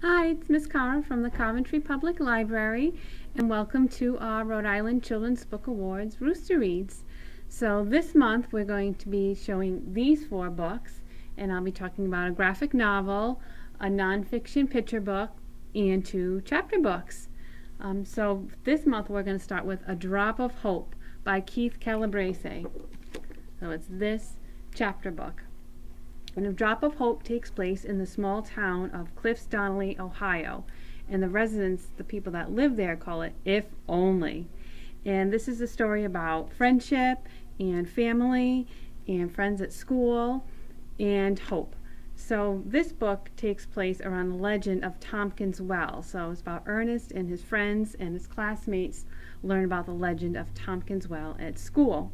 Hi, it's Miss Cara from the Coventry Public Library, and welcome to our Rhode Island Children's Book Awards Rooster Reads. So this month we're going to be showing these 4 books, and I'll be talking about a graphic novel, a nonfiction picture book, and 2 chapter books. So this month we're going to start with A Drop of Hope by Keith Calabrese. So it's this chapter book. And A Drop of Hope takes place in the small town of Cliffs, Donnelly, Ohio. And the residents, the people that live there, call it If Only. And this is a story about friendship and family and friends at school and hope. So this book takes place around the legend of Tompkins Well. So it's about Ernest and his friends and his classmates learn about the legend of Tompkins Well at school.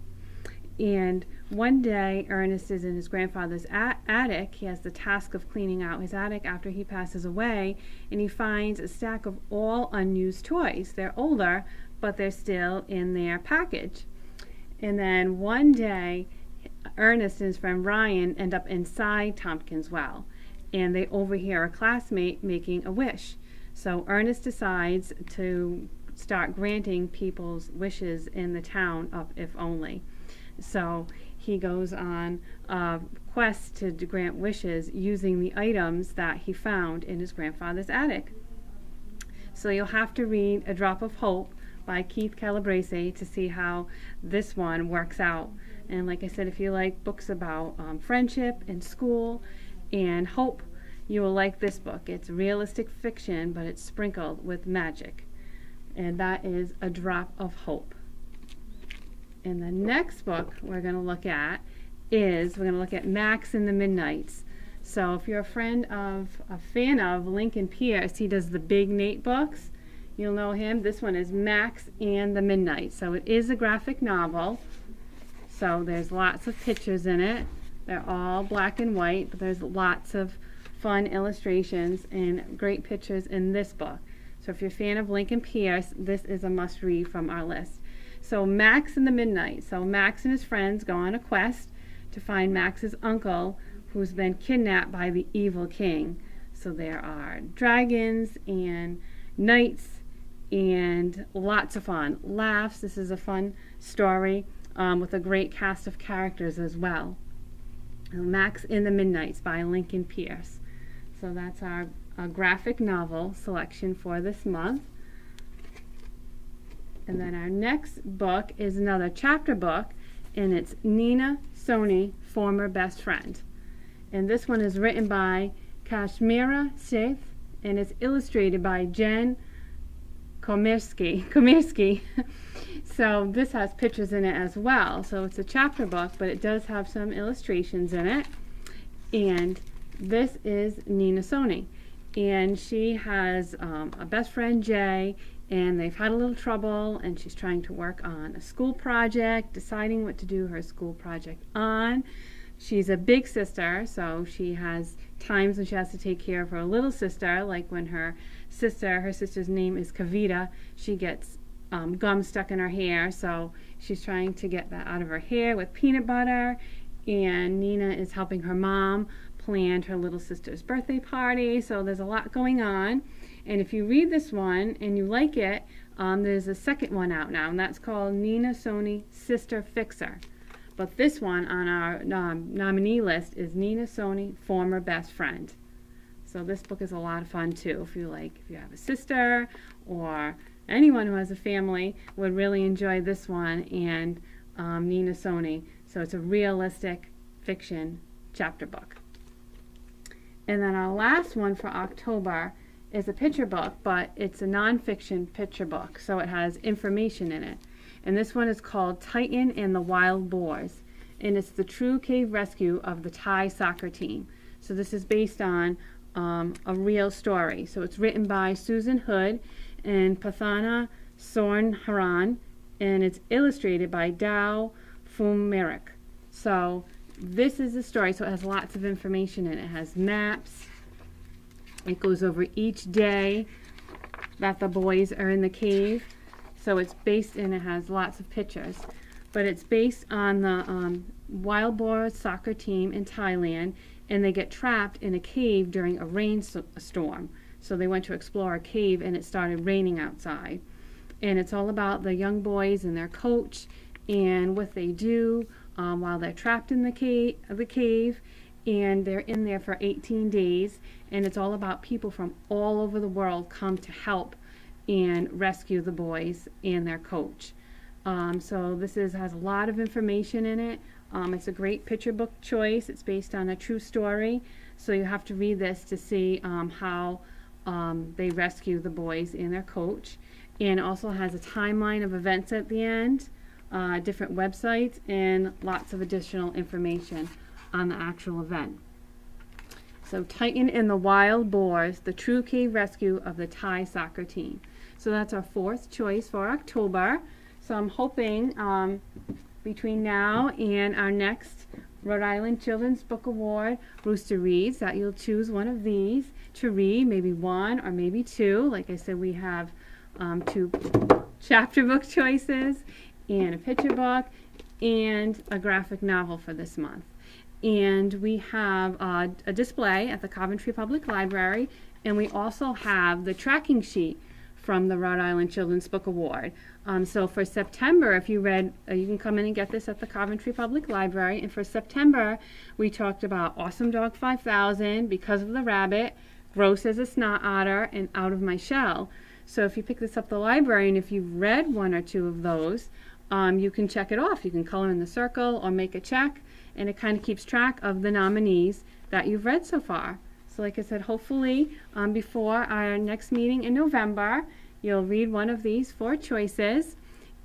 And one day, Ernest is in his grandfather's attic. He has the task of cleaning out his attic after he passes away, and he finds a stack of all unused toys. They're older, but they're still in their package. And then one day, Ernest and his friend Ryan end up inside Tompkins Well, and they overhear a classmate making a wish. So Ernest decides to start granting people's wishes in the town of If Only. So he goes on a quest to grant wishes using the items that he found in his grandfather's attic. So you'll have to read A Drop of Hope by Keith Calabrese to see how this one works out. And like I said, if you like books about friendship and school and hope, you will like this book. It's realistic fiction, but it's sprinkled with magic. And that is A Drop of Hope. And the next book we're going to look at Max and the Midnights. So if you're a fan of Lincoln Pierce, he does the Big Nate books. You'll know him. This one is Max and the Midnights. So it is a graphic novel. So there's lots of pictures in it. They're all black and white, but there's lots of fun illustrations and great pictures in this book. So if you're a fan of Lincoln Pierce, this is a must-read from our list. So Max and the Midnight. So Max and his friends go on a quest to find Max's uncle, who's been kidnapped by the evil king. So there are dragons and knights and lots of fun. Laughs. This is a fun story with a great cast of characters as well. Max and the Midnights by Lincoln Pierce. So that's our graphic novel selection for this month. And then our next book is another chapter book, and it's Nina Sony, Former Best Friend. And this one is written by Kashmira Sheikh, and it's illustrated by Jen Komirsky. So this has pictures in it as well. So it's a chapter book, but it does have some illustrations in it. And this is Nina Sony. And she has a best friend, Jay, and they've had a little trouble, and she's trying to work on a school project, deciding what to do her school project on. She's a big sister, so she has times when she has to take care of her little sister, like when her sister's name is Kavita, she gets gum stuck in her hair, so she's trying to get that out of her hair with peanut butter, and Nina is helping her mom plan her little sister's birthday party, so there's a lot going on. And if you read this one and you like it, there's a second one out now, and that's called Nina Sony Sister Fixer. But this one on our nominee list is Nina Sony Former Best Friend. So this book is a lot of fun too. If you have a sister or anyone who has a family would really enjoy this one and Nina Sony. So it's a realistic fiction chapter book. And then our last one for October is a picture book, but it's a nonfiction picture book, so it has information in it. And this one is called Titan and the Wild Boars, and it's the true cave rescue of the Thai soccer team. So this is based on a real story. So it's written by Susan Hood and Pathana Sornharan, and it's illustrated by Dao Fumirik. So this is the story, so it has lots of information in it. It has maps. It goes over each day that the boys are in the cave. So it's based, and it has lots of pictures. But it's based on the Wild Boars soccer team in Thailand, and they get trapped in a cave during a rainstorm. So they went to explore a cave and it started raining outside. And it's all about the young boys and their coach and what they do while they're trapped in the cave, and they're in there for 18 days, and it's all about people from all over the world come to help and rescue the boys and their coach. So this has a lot of information in it. It's a great picture book choice. It's based on a true story, so you have to read this to see how they rescue the boys and their coach. And also has a timeline of events at the end, different websites, and lots of additional information on the actual event. So Titan and the Wild Boars, the true cave rescue of the Thai soccer team. So that's our 4th choice for October. So I'm hoping between now and our next Rhode Island Children's Book Award, Rooster Reads, that you'll choose one of these to read, maybe 1 or maybe 2. Like I said, we have 2 chapter book choices and a picture book and a graphic novel for this month. And we have a display at the Coventry Public Library, and we also have the tracking sheet from the Rhode Island Children's Book Award. So for September, if you read, you can come in and get this at the Coventry Public Library. And for September, we talked about Awesome Dog 5000, Because of the Rabbit, Gross as a Snot Otter, and Out of My Shell. So if you pick this up at the library, and if you've read 1 or 2 of those, you can check it off. You can color in the circle or make a check, and it kind of keeps track of the nominees that you've read so far. So like I said, hopefully before our next meeting in November, you'll read one of these 4 choices.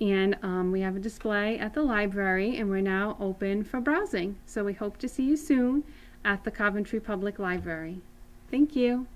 And we have a display at the library, and we're now open for browsing. So we hope to see you soon at the Coventry Public Library. Thank you.